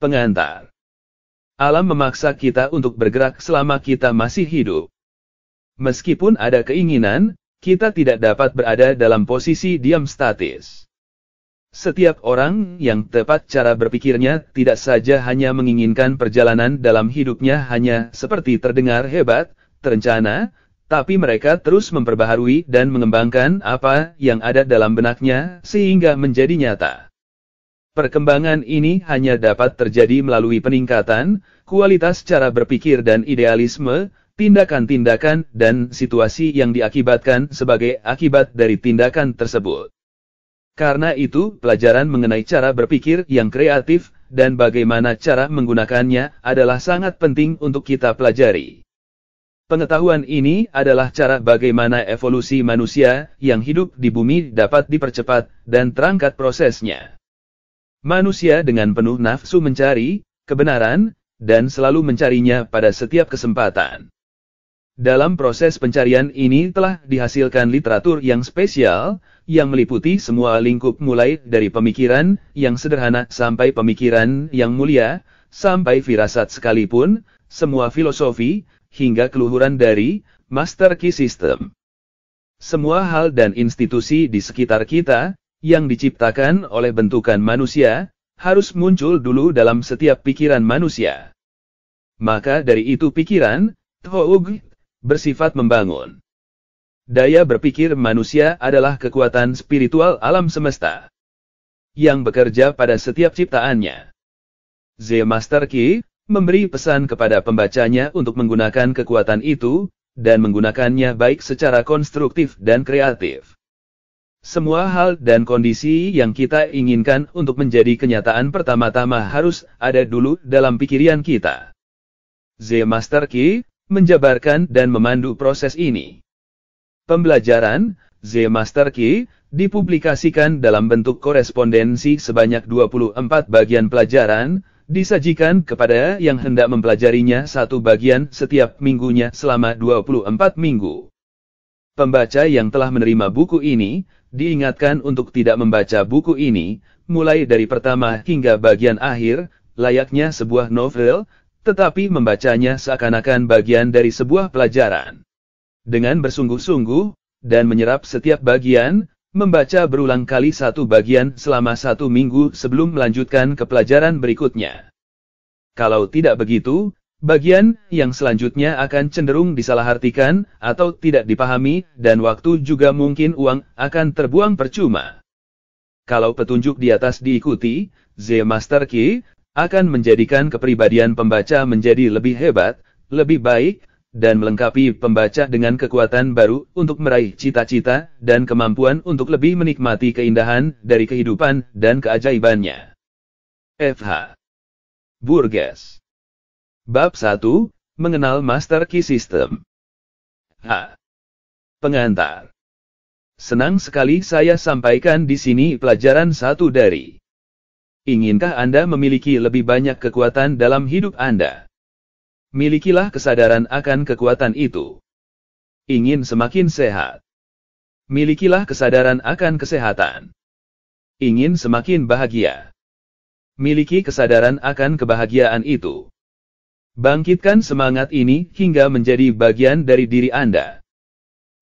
Pengantar. Alam memaksa kita untuk bergerak selama kita masih hidup. Meskipun ada keinginan, kita tidak dapat berada dalam posisi diam statis. Setiap orang yang tepat cara berpikirnya tidak saja hanya menginginkan perjalanan dalam hidupnya hanya seperti terdengar hebat, terencana, tapi mereka terus memperbaharui dan mengembangkan apa yang ada dalam benaknya sehingga menjadi nyata. Perkembangan ini hanya dapat terjadi melalui peningkatan kualitas cara berpikir dan idealisme, tindakan-tindakan dan situasi yang diakibatkan sebagai akibat dari tindakan tersebut. Karena itu, pelajaran mengenai cara berpikir yang kreatif dan bagaimana cara menggunakannya adalah sangat penting untuk kita pelajari. Pengetahuan ini adalah cara bagaimana evolusi manusia yang hidup di bumi dapat dipercepat dan terangkat prosesnya. Manusia dengan penuh nafsu mencari kebenaran dan selalu mencarinya pada setiap kesempatan. Dalam proses pencarian ini telah dihasilkan literatur yang spesial, yang meliputi semua lingkup mulai dari pemikiran yang sederhana sampai pemikiran yang mulia, sampai firasat sekalipun, semua filosofi, hingga keluhuran dari Master Key System. Semua hal dan institusi di sekitar kita, yang diciptakan oleh bentukan manusia, harus muncul dulu dalam setiap pikiran manusia. Maka dari itu pikiran, Thoug, bersifat membangun. Daya berpikir manusia adalah kekuatan spiritual alam semesta, yang bekerja pada setiap ciptaannya. The Master Key memberi pesan kepada pembacanya untuk menggunakan kekuatan itu, dan menggunakannya baik secara konstruktif dan kreatif. Semua hal dan kondisi yang kita inginkan untuk menjadi kenyataan pertama-tama harus ada dulu dalam pikiran kita. The Master Key menjabarkan dan memandu proses ini. Pembelajaran The Master Key dipublikasikan dalam bentuk korespondensi sebanyak 24 bagian pelajaran, disajikan kepada yang hendak mempelajarinya satu bagian setiap minggunya selama 24 minggu. Pembaca yang telah menerima buku ini, diingatkan untuk tidak membaca buku ini, mulai dari pertama hingga bagian akhir, layaknya sebuah novel, tetapi membacanya seakan-akan bagian dari sebuah pelajaran. Dengan bersungguh-sungguh, dan menyerap setiap bagian, membaca berulang kali satu bagian selama 1 minggu sebelum melanjutkan ke pelajaran berikutnya. Kalau tidak begitu, bagian yang selanjutnya akan cenderung disalahartikan atau tidak dipahami, dan waktu juga mungkin uang akan terbuang percuma. Kalau petunjuk di atas diikuti, The Master Key akan menjadikan kepribadian pembaca menjadi lebih hebat, lebih baik, dan melengkapi pembaca dengan kekuatan baru untuk meraih cita-cita dan kemampuan untuk lebih menikmati keindahan dari kehidupan dan keajaibannya. F.H. Burgess. Bab 1, Mengenal Master Key System. H. Pengantar. Senang sekali saya sampaikan di sini pelajaran 1 dari. Inginkah Anda memiliki lebih banyak kekuatan dalam hidup Anda? Milikilah kesadaran akan kekuatan itu. Ingin semakin sehat? Milikilah kesadaran akan kesehatan. Ingin semakin bahagia? Miliki kesadaran akan kebahagiaan itu. Bangkitkan semangat ini hingga menjadi bagian dari diri Anda.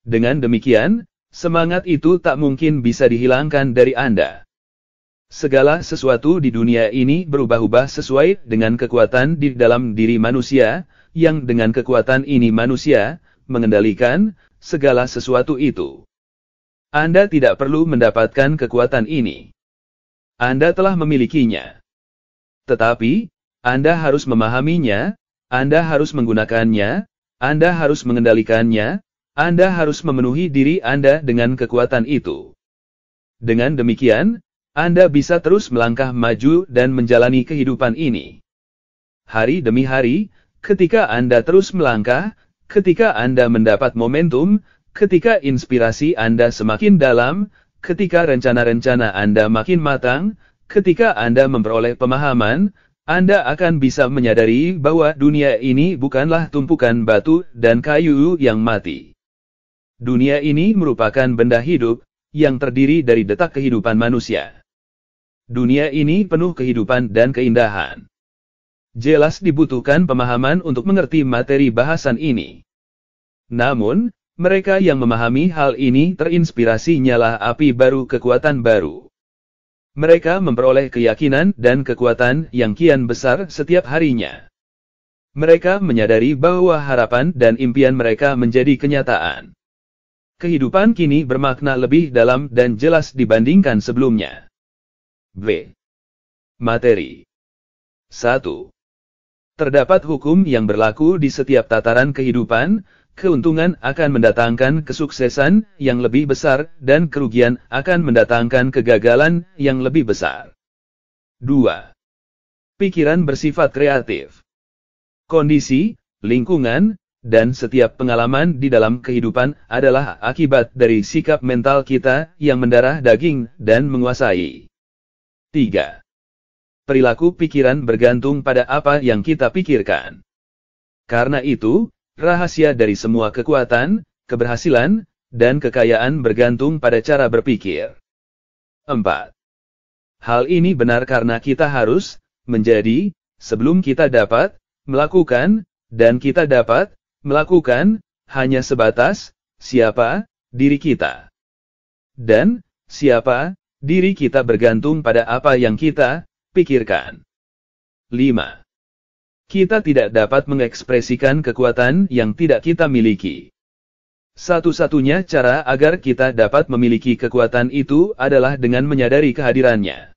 Dengan demikian, semangat itu tak mungkin bisa dihilangkan dari Anda. Segala sesuatu di dunia ini berubah-ubah sesuai dengan kekuatan di dalam diri manusia, yang dengan kekuatan ini manusia mengendalikan segala sesuatu itu. Anda tidak perlu mendapatkan kekuatan ini. Anda telah memilikinya. Tetapi, Anda harus memahaminya, Anda harus menggunakannya, Anda harus mengendalikannya, Anda harus memenuhi diri Anda dengan kekuatan itu. Dengan demikian, Anda bisa terus melangkah maju dan menjalani kehidupan ini. Hari demi hari, ketika Anda terus melangkah, ketika Anda mendapat momentum, ketika inspirasi Anda semakin dalam, ketika rencana-rencana Anda makin matang, ketika Anda memperoleh pemahaman, Anda akan bisa menyadari bahwa dunia ini bukanlah tumpukan batu dan kayu yang mati. Dunia ini merupakan benda hidup, yang terdiri dari detak kehidupan manusia. Dunia ini penuh kehidupan dan keindahan. Jelas dibutuhkan pemahaman untuk mengerti materi bahasan ini. Namun, mereka yang memahami hal ini terinspirasi nyala api baru kekuatan baru. Mereka memperoleh keyakinan dan kekuatan yang kian besar setiap harinya. Mereka menyadari bahwa harapan dan impian mereka menjadi kenyataan. Kehidupan kini bermakna lebih dalam dan jelas dibandingkan sebelumnya. B. Materi 1. Terdapat hukum yang berlaku di setiap tataran kehidupan. Keuntungan akan mendatangkan kesuksesan yang lebih besar dan kerugian akan mendatangkan kegagalan yang lebih besar. 2. Pikiran bersifat kreatif. Kondisi, lingkungan, dan setiap pengalaman di dalam kehidupan adalah akibat dari sikap mental kita yang mendarah daging dan menguasai. 3. Perilaku pikiran bergantung pada apa yang kita pikirkan. Karena itu, rahasia dari semua kekuatan, keberhasilan, dan kekayaan bergantung pada cara berpikir. 4. Hal ini benar karena kita harus menjadi, sebelum kita dapat melakukan, dan kita dapat melakukan hanya sebatas siapa diri kita. Dan siapa diri kita bergantung pada apa yang kita pikirkan. 5. Kita tidak dapat mengekspresikan kekuatan yang tidak kita miliki. Satu-satunya cara agar kita dapat memiliki kekuatan itu adalah dengan menyadari kehadirannya.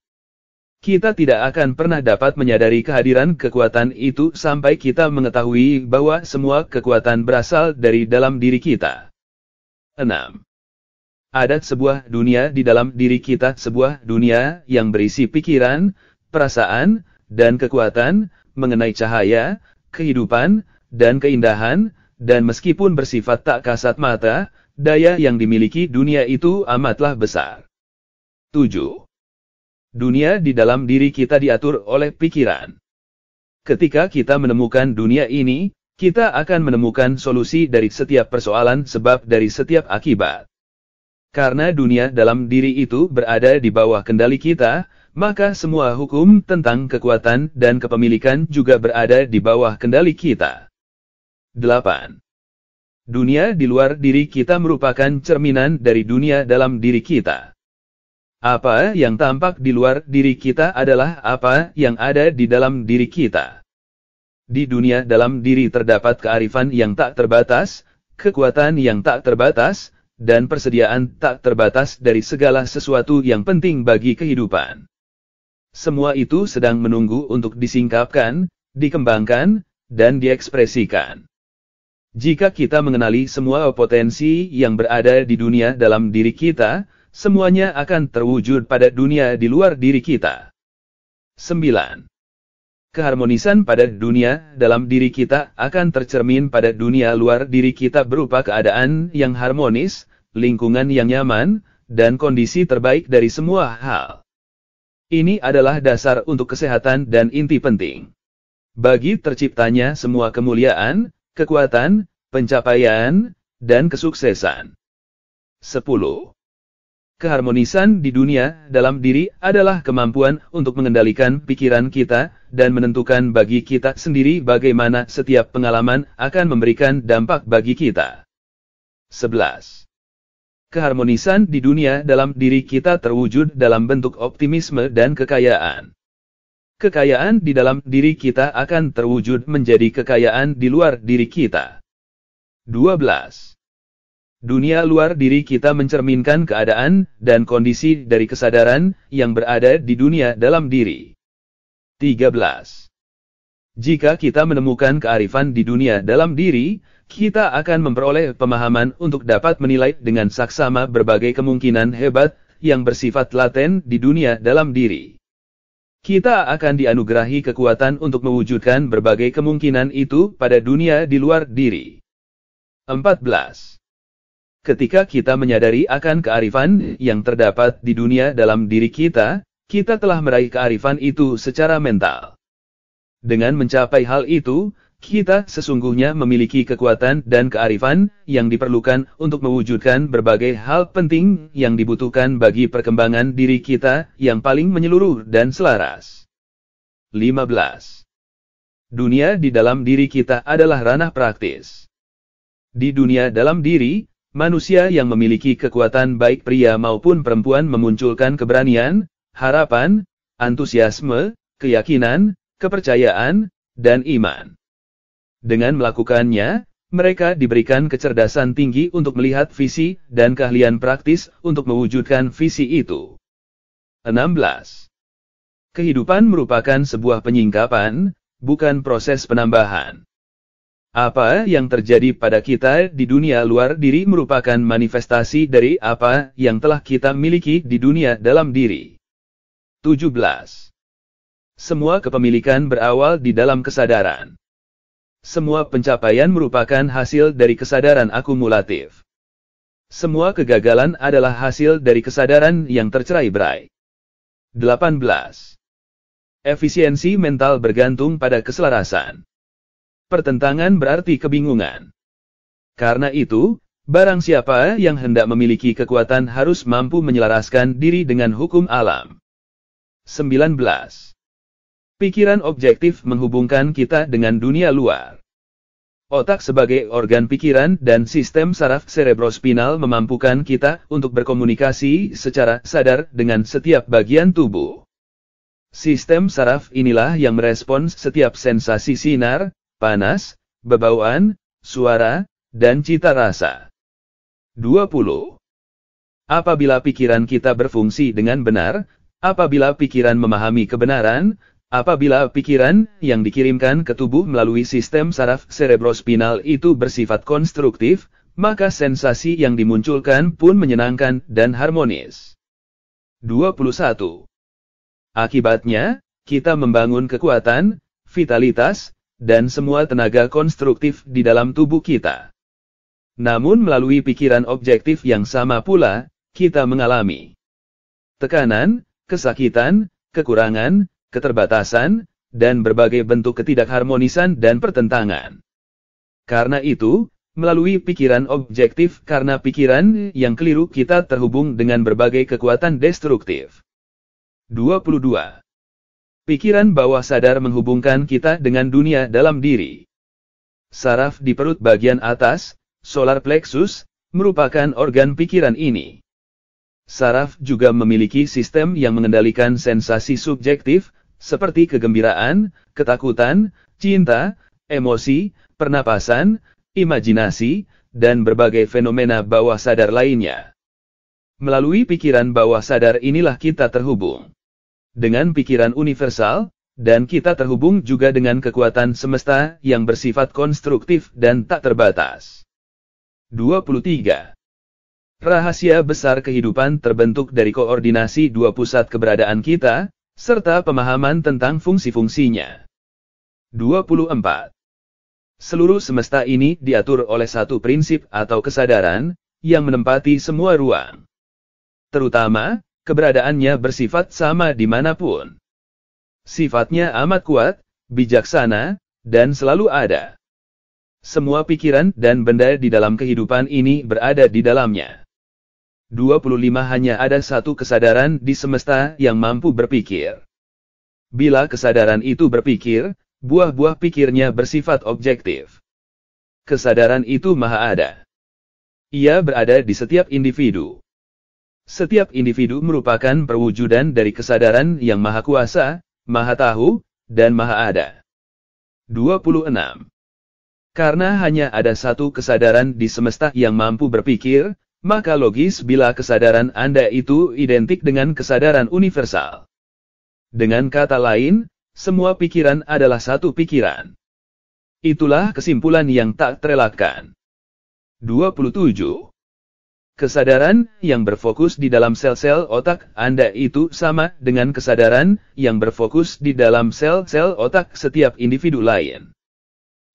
Kita tidak akan pernah dapat menyadari kehadiran kekuatan itu sampai kita mengetahui bahwa semua kekuatan berasal dari dalam diri kita. 6. Ada sebuah dunia di dalam diri kita, sebuah dunia yang berisi pikiran, perasaan, dan kekuatan, mengenai cahaya, kehidupan, dan keindahan, dan meskipun bersifat tak kasat mata, daya yang dimiliki dunia itu amatlah besar. 7. Dunia di dalam diri kita diatur oleh pikiran. Ketika kita menemukan dunia ini, kita akan menemukan solusi dari setiap persoalan sebab dari setiap akibat. Karena dunia dalam diri itu berada di bawah kendali kita, maka semua hukum tentang kekuatan dan kepemilikan juga berada di bawah kendali kita. 8. Dunia di luar diri kita merupakan cerminan dari dunia dalam diri kita. Apa yang tampak di luar diri kita adalah apa yang ada di dalam diri kita. Di dunia dalam diri terdapat kearifan yang tak terbatas, kekuatan yang tak terbatas, dan persediaan tak terbatas dari segala sesuatu yang penting bagi kehidupan. Semua itu sedang menunggu untuk disingkapkan, dikembangkan, dan diekspresikan. Jika kita mengenali semua potensi yang berada di dunia dalam diri kita, semuanya akan terwujud pada dunia di luar diri kita. 9. Keharmonisan pada dunia dalam diri kita akan tercermin pada dunia luar diri kita berupa keadaan yang harmonis, lingkungan yang nyaman, dan kondisi terbaik dari semua hal. Ini adalah dasar untuk kesehatan dan inti penting bagi terciptanya semua kemuliaan, kekuatan, pencapaian, dan kesuksesan. 10. Keharmonisan di dunia dalam diri adalah kemampuan untuk mengendalikan pikiran kita dan menentukan bagi kita sendiri bagaimana setiap pengalaman akan memberikan dampak bagi kita. 11. Keharmonisan di dunia dalam diri kita terwujud dalam bentuk optimisme dan kekayaan. Kekayaan di dalam diri kita akan terwujud menjadi kekayaan di luar diri kita. 12. Dunia luar diri kita mencerminkan keadaan dan kondisi dari kesadaran yang berada di dunia dalam diri. 13. Jika kita menemukan kearifan di dunia dalam diri, kita akan memperoleh pemahaman untuk dapat menilai dengan saksama berbagai kemungkinan hebat yang bersifat laten di dunia dalam diri. Kita akan dianugerahi kekuatan untuk mewujudkan berbagai kemungkinan itu pada dunia di luar diri. 14. Ketika kita menyadari akan kearifan yang terdapat di dunia dalam diri kita, kita telah meraih kearifan itu secara mental. Dengan mencapai hal itu, kita sesungguhnya memiliki kekuatan dan kearifan yang diperlukan untuk mewujudkan berbagai hal penting yang dibutuhkan bagi perkembangan diri kita yang paling menyeluruh dan selaras. 15. Dunia di dalam diri kita adalah ranah praktis. Di dunia dalam diri, manusia yang memiliki kekuatan baik pria maupun perempuan memunculkan keberanian, harapan, antusiasme, keyakinan, kepercayaan, dan iman. Dengan melakukannya, mereka diberikan kecerdasan tinggi untuk melihat visi dan keahlian praktis untuk mewujudkan visi itu. 16. Kehidupan merupakan sebuah penyingkapan, bukan proses penambahan. Apa yang terjadi pada kita di dunia luar diri merupakan manifestasi dari apa yang telah kita miliki di dunia dalam diri. 17. Semua kepemilikan berawal di dalam kesadaran. Semua pencapaian merupakan hasil dari kesadaran akumulatif. Semua kegagalan adalah hasil dari kesadaran yang tercerai-berai. 18. Efisiensi mental bergantung pada keselarasan. Pertentangan berarti kebingungan. Karena itu, barang siapa yang hendak memiliki kekuatan harus mampu menyelaraskan diri dengan hukum alam. 19. Pikiran objektif menghubungkan kita dengan dunia luar. Otak sebagai organ pikiran dan sistem saraf cerebrospinal memampukan kita untuk berkomunikasi secara sadar dengan setiap bagian tubuh. Sistem saraf inilah yang merespons setiap sensasi sinar, panas, bebauan, suara, dan cita rasa. 20. Apabila pikiran kita berfungsi dengan benar, apabila pikiran memahami kebenaran, apabila pikiran yang dikirimkan ke tubuh melalui sistem saraf cerebrospinal itu bersifat konstruktif, maka sensasi yang dimunculkan pun menyenangkan dan harmonis. 21. Akibatnya, kita membangun kekuatan, vitalitas, dan semua tenaga konstruktif di dalam tubuh kita. Namun melalui pikiran objektif yang sama pula, kita mengalami tekanan, kesakitan, kekurangan, keterbatasan, dan berbagai bentuk ketidakharmonisan dan pertentangan. Karena itu, melalui pikiran objektif karena pikiran yang keliru kita terhubung dengan berbagai kekuatan destruktif. 22. Pikiran bawah sadar menghubungkan kita dengan dunia dalam diri. Saraf di perut bagian atas, solar plexus, merupakan organ pikiran ini. Saraf juga memiliki sistem yang mengendalikan sensasi subjektif, seperti kegembiraan, ketakutan, cinta, emosi, pernapasan, imajinasi, dan berbagai fenomena bawah sadar lainnya. Melalui pikiran bawah sadar inilah kita terhubung dengan pikiran universal, dan kita terhubung juga dengan kekuatan semesta yang bersifat konstruktif dan tak terbatas. 23. Rahasia besar kehidupan terbentuk dari koordinasi dua pusat keberadaan kita, serta pemahaman tentang fungsi-fungsinya. 24. Seluruh semesta ini diatur oleh satu prinsip atau kesadaran, yang menempati semua ruang. Terutama, keberadaannya bersifat sama dimanapun. Sifatnya amat kuat, bijaksana, dan selalu ada. Semua pikiran dan benda di dalam kehidupan ini berada di dalamnya. 25 Hanya ada satu kesadaran di semesta yang mampu berpikir. Bila kesadaran itu berpikir, buah-buah pikirnya bersifat objektif. Kesadaran itu maha ada. Ia berada di setiap individu. Setiap individu merupakan perwujudan dari kesadaran yang maha kuasa, maha tahu, dan maha ada. 26. Karena hanya ada satu kesadaran di semesta yang mampu berpikir, maka logis bila kesadaran Anda itu identik dengan kesadaran universal. Dengan kata lain, semua pikiran adalah satu pikiran. Itulah kesimpulan yang tak terelakkan. 27. Kesadaran yang berfokus di dalam sel-sel otak Anda itu sama dengan kesadaran yang berfokus di dalam sel-sel otak setiap individu lain.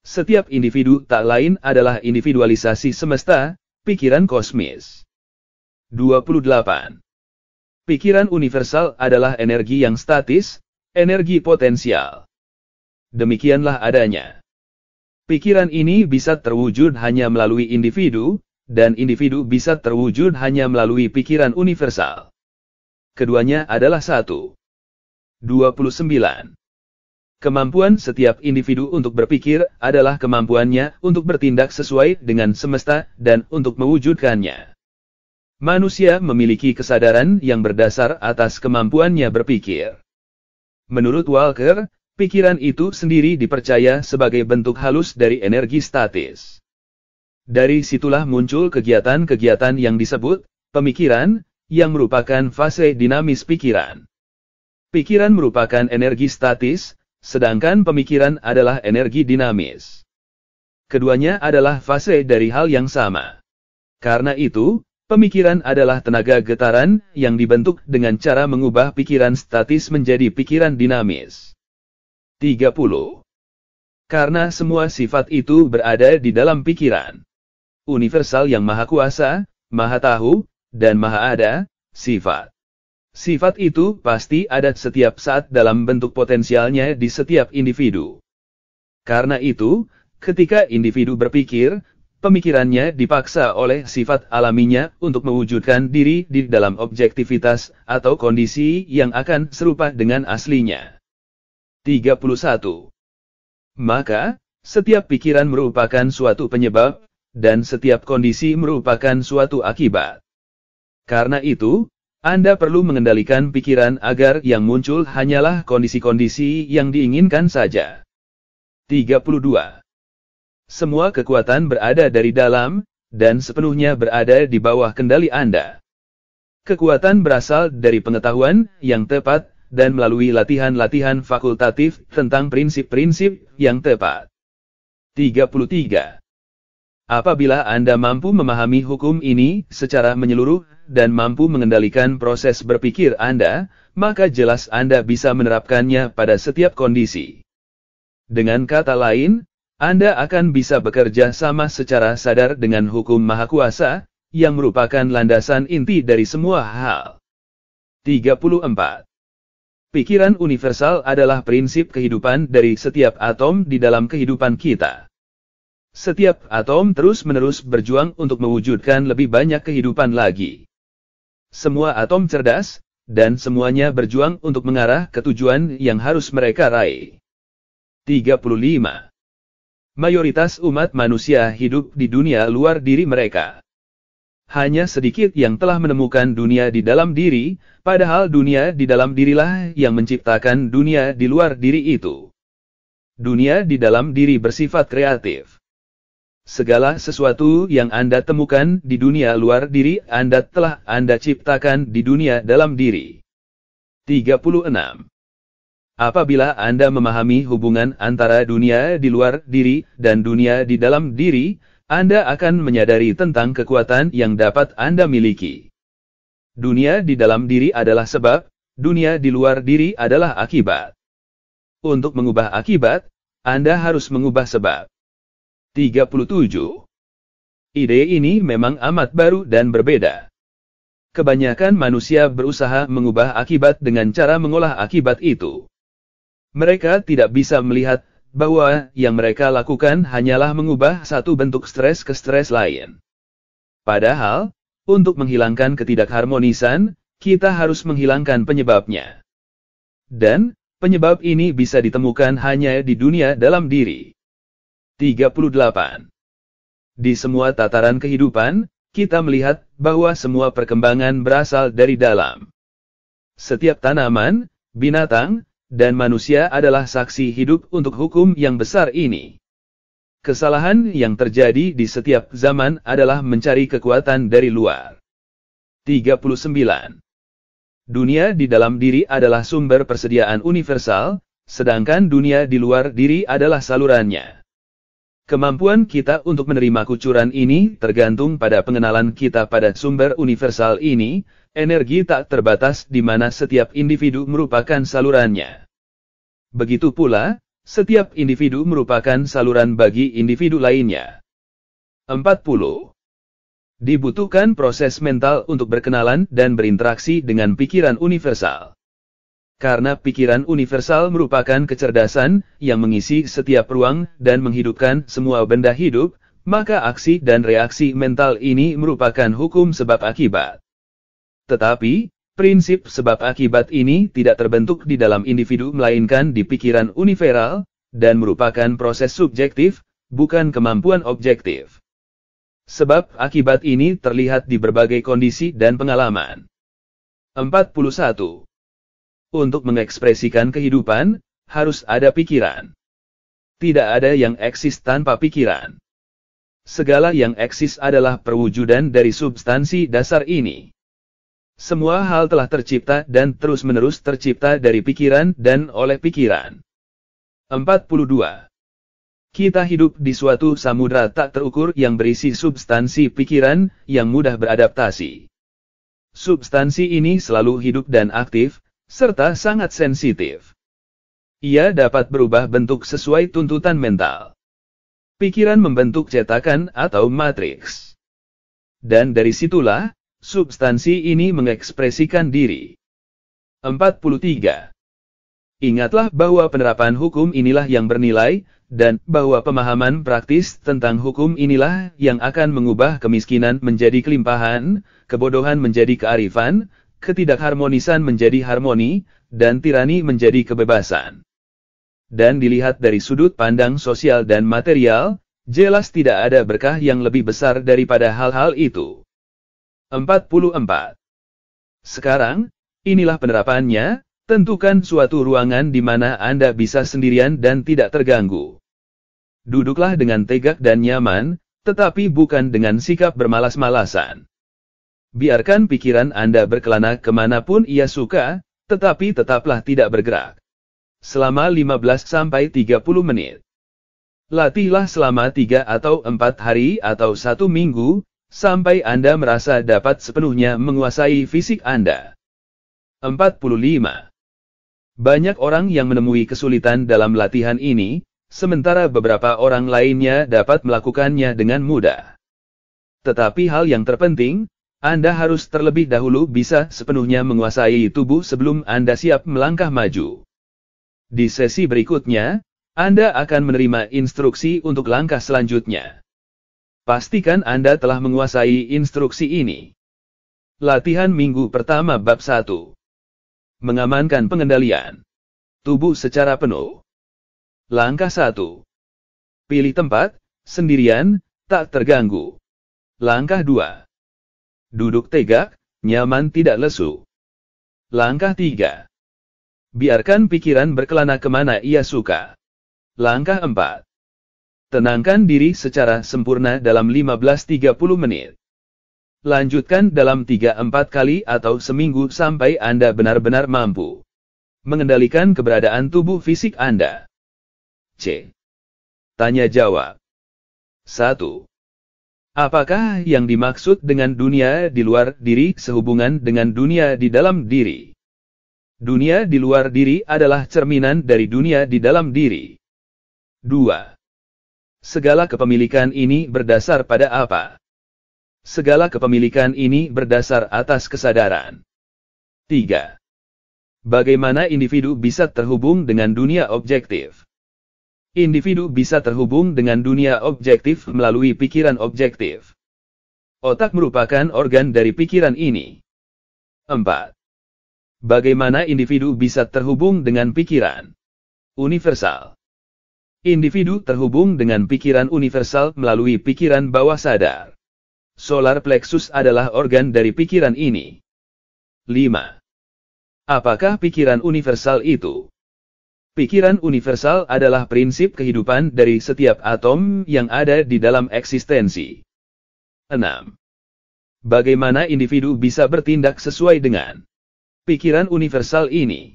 Setiap individu tak lain adalah individualisasi semesta, pikiran kosmis. 28. Pikiran universal adalah energi yang statis, energi potensial. Demikianlah adanya. Pikiran ini bisa terwujud hanya melalui individu, dan individu bisa terwujud hanya melalui pikiran universal. Keduanya adalah satu. 29. Kemampuan setiap individu untuk berpikir adalah kemampuannya untuk bertindak sesuai dengan semesta dan untuk mewujudkannya. Manusia memiliki kesadaran yang berdasar atas kemampuannya berpikir. Menurut Walker, pikiran itu sendiri dipercaya sebagai bentuk halus dari energi statis. Dari situlah muncul kegiatan-kegiatan yang disebut pemikiran, yang merupakan fase dinamis pikiran. Pikiran merupakan energi statis, sedangkan pemikiran adalah energi dinamis. Keduanya adalah fase dari hal yang sama. Karena itu, pemikiran adalah tenaga getaran yang dibentuk dengan cara mengubah pikiran statis menjadi pikiran dinamis. 30. Karena semua sifat itu berada di dalam pikiran universal yang maha kuasa, maha tahu, dan maha ada, sifat. Sifat itu pasti ada setiap saat dalam bentuk potensialnya di setiap individu. Karena itu, ketika individu berpikir, pemikirannya dipaksa oleh sifat alaminya untuk mewujudkan diri di dalam objektivitas atau kondisi yang akan serupa dengan aslinya. 31. Maka, setiap pikiran merupakan suatu penyebab, dan setiap kondisi merupakan suatu akibat. Karena itu, Anda perlu mengendalikan pikiran agar yang muncul hanyalah kondisi-kondisi yang diinginkan saja. 32. Semua kekuatan berada dari dalam, dan sepenuhnya berada di bawah kendali Anda. Kekuatan berasal dari pengetahuan yang tepat, dan melalui latihan-latihan fakultatif tentang prinsip-prinsip yang tepat. 33. Apabila Anda mampu memahami hukum ini secara menyeluruh, dan mampu mengendalikan proses berpikir Anda, maka jelas Anda bisa menerapkannya pada setiap kondisi. Dengan kata lain, Anda akan bisa bekerja sama secara sadar dengan hukum Maha Kuasa, yang merupakan landasan inti dari semua hal. 34. Pikiran universal adalah prinsip kehidupan dari setiap atom di dalam kehidupan kita. Setiap atom terus-menerus berjuang untuk mewujudkan lebih banyak kehidupan lagi. Semua atom cerdas, dan semuanya berjuang untuk mengarah ke tujuan yang harus mereka raih. 35. Mayoritas umat manusia hidup di dunia luar diri mereka. Hanya sedikit yang telah menemukan dunia di dalam diri, padahal dunia di dalam dirilah yang menciptakan dunia di luar diri itu. Dunia di dalam diri bersifat kreatif. Segala sesuatu yang Anda temukan di dunia luar diri telah Anda ciptakan di dunia dalam diri. 36. Apabila Anda memahami hubungan antara dunia di luar diri dan dunia di dalam diri, Anda akan menyadari tentang kekuatan yang dapat Anda miliki. Dunia di dalam diri adalah sebab, dunia di luar diri adalah akibat. Untuk mengubah akibat, Anda harus mengubah sebab. 37. Ide ini memang amat baru dan berbeda. Kebanyakan manusia berusaha mengubah akibat dengan cara mengolah akibat itu. Mereka tidak bisa melihat bahwa yang mereka lakukan hanyalah mengubah satu bentuk stres ke stres lain. Padahal, untuk menghilangkan ketidakharmonisan, kita harus menghilangkan penyebabnya. Dan, penyebab ini bisa ditemukan hanya di dunia dalam diri. 38. Di semua tataran kehidupan, kita melihat bahwa semua perkembangan berasal dari dalam. Setiap tanaman, binatang, dan manusia adalah saksi hidup untuk hukum yang besar ini. Kesalahan yang terjadi di setiap zaman adalah mencari kekuatan dari luar. 39. Dunia di dalam diri adalah sumber persediaan universal, sedangkan dunia di luar diri adalah salurannya. Kemampuan kita untuk menerima kucuran ini tergantung pada pengenalan kita pada sumber universal ini, energi tak terbatas di mana setiap individu merupakan salurannya. Begitu pula, setiap individu merupakan saluran bagi individu lainnya. 40. Dibutuhkan proses mental untuk berkenalan dan berinteraksi dengan pikiran universal. Karena pikiran universal merupakan kecerdasan yang mengisi setiap ruang dan menghidupkan semua benda hidup, maka aksi dan reaksi mental ini merupakan hukum sebab akibat. Tetapi, Prinsip sebab akibat ini tidak terbentuk di dalam individu melainkan di pikiran universal, dan merupakan proses subjektif, bukan kemampuan objektif. Sebab akibat ini terlihat di berbagai kondisi dan pengalaman. 41. Untuk mengekspresikan kehidupan, harus ada pikiran. Tidak ada yang eksis tanpa pikiran. Segala yang eksis adalah perwujudan dari substansi dasar ini. Semua hal telah tercipta dan terus-menerus tercipta dari pikiran dan oleh pikiran. 42. Kita hidup di suatu samudra tak terukur yang berisi substansi pikiran yang mudah beradaptasi. Substansi ini selalu hidup dan aktif, serta sangat sensitif. Ia dapat berubah bentuk sesuai tuntutan mental. Pikiran membentuk cetakan atau matriks. Dan dari situlah, substansi ini mengekspresikan diri. 43. Ingatlah bahwa penerapan hukum inilah yang bernilai, dan bahwa pemahaman praktis tentang hukum inilah yang akan mengubah kemiskinan menjadi kelimpahan, kebodohan menjadi kearifan, ketidakharmonisan menjadi harmoni, dan tirani menjadi kebebasan. Dan dilihat dari sudut pandang sosial dan material, jelas tidak ada berkah yang lebih besar daripada hal-hal itu. 44. Sekarang, inilah penerapannya. Tentukan suatu ruangan di mana Anda bisa sendirian dan tidak terganggu. Duduklah dengan tegak dan nyaman, tetapi bukan dengan sikap bermalas-malasan. Biarkan pikiran Anda berkelana kemanapun ia suka, tetapi tetaplah tidak bergerak. Selama 15-30 menit. Latihlah selama 3 atau 4 hari atau 1 minggu, sampai Anda merasa dapat sepenuhnya menguasai fisik Anda. 45. Banyak orang yang menemui kesulitan dalam latihan ini, sementara beberapa orang lainnya dapat melakukannya dengan mudah. Tetapi hal yang terpenting, Anda harus terlebih dahulu bisa sepenuhnya menguasai tubuh sebelum Anda siap melangkah maju. Di sesi berikutnya, Anda akan menerima instruksi untuk langkah selanjutnya. Pastikan Anda telah menguasai instruksi ini. Latihan minggu pertama bab 1. Mengamankan pengendalian tubuh secara penuh. Langkah 1. Pilih tempat, sendirian, tak terganggu. Langkah 2. Duduk tegak, nyaman tidak lesu. Langkah 3. Biarkan pikiran berkelana kemana ia suka. Langkah 4. Tenangkan diri secara sempurna dalam 15-30 menit. Lanjutkan dalam 3-4 kali atau seminggu sampai Anda benar-benar mampu mengendalikan keberadaan tubuh fisik Anda. C. Tanya jawab. 1. Apakah yang dimaksud dengan dunia di luar diri sehubungan dengan dunia di dalam diri? Dunia di luar diri adalah cerminan dari dunia di dalam diri. 2. Segala kepemilikan ini berdasar pada apa? Segala kepemilikan ini berdasar atas kesadaran. 3. Bagaimana individu bisa terhubung dengan dunia objektif? Individu bisa terhubung dengan dunia objektif melalui pikiran objektif. Otak merupakan organ dari pikiran ini. 4. Bagaimana individu bisa terhubung dengan pikiran universal? Individu terhubung dengan pikiran universal melalui pikiran bawah sadar. Solar plexus adalah organ dari pikiran ini. 5. Apakah pikiran universal itu? Pikiran universal adalah prinsip kehidupan dari setiap atom yang ada di dalam eksistensi. 6. Bagaimana individu bisa bertindak sesuai dengan pikiran universal ini?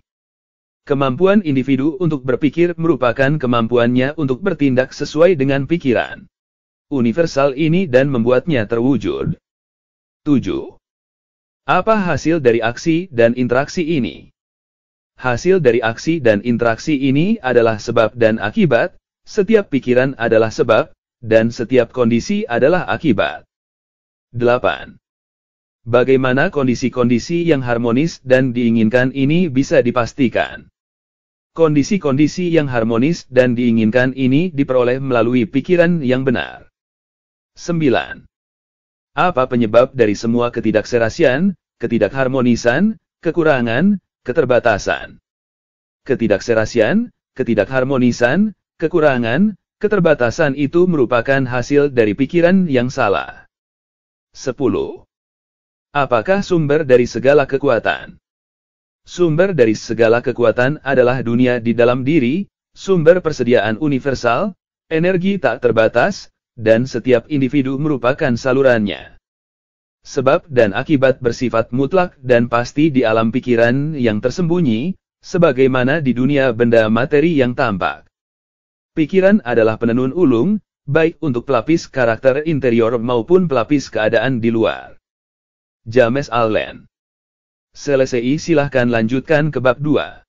Kemampuan individu untuk berpikir merupakan kemampuannya untuk bertindak sesuai dengan pikiran universal ini dan membuatnya terwujud. 7. Apa hasil dari aksi dan interaksi ini? Hasil dari aksi dan interaksi ini adalah sebab dan akibat, setiap pikiran adalah sebab, dan setiap kondisi adalah akibat. 8. Bagaimana kondisi-kondisi yang harmonis dan diinginkan ini bisa dipastikan? Kondisi-kondisi yang harmonis dan diinginkan ini diperoleh melalui pikiran yang benar. 9. Apa penyebab dari semua ketidakserasian, ketidakharmonisan, kekurangan, keterbatasan. Ketidakserasian, ketidakharmonisan, kekurangan, keterbatasan itu merupakan hasil dari pikiran yang salah. 10. Apakah sumber dari segala kekuatan? Sumber dari segala kekuatan adalah dunia di dalam diri, sumber persediaan universal, energi tak terbatas, dan setiap individu merupakan salurannya. Sebab dan akibat bersifat mutlak dan pasti di alam pikiran yang tersembunyi, sebagaimana di dunia benda materi yang tampak. Pikiran adalah penenun ulung, baik untuk pelapis karakter interior maupun pelapis keadaan di luar. James Allen. Selesai, silahkan lanjutkan ke bab 2.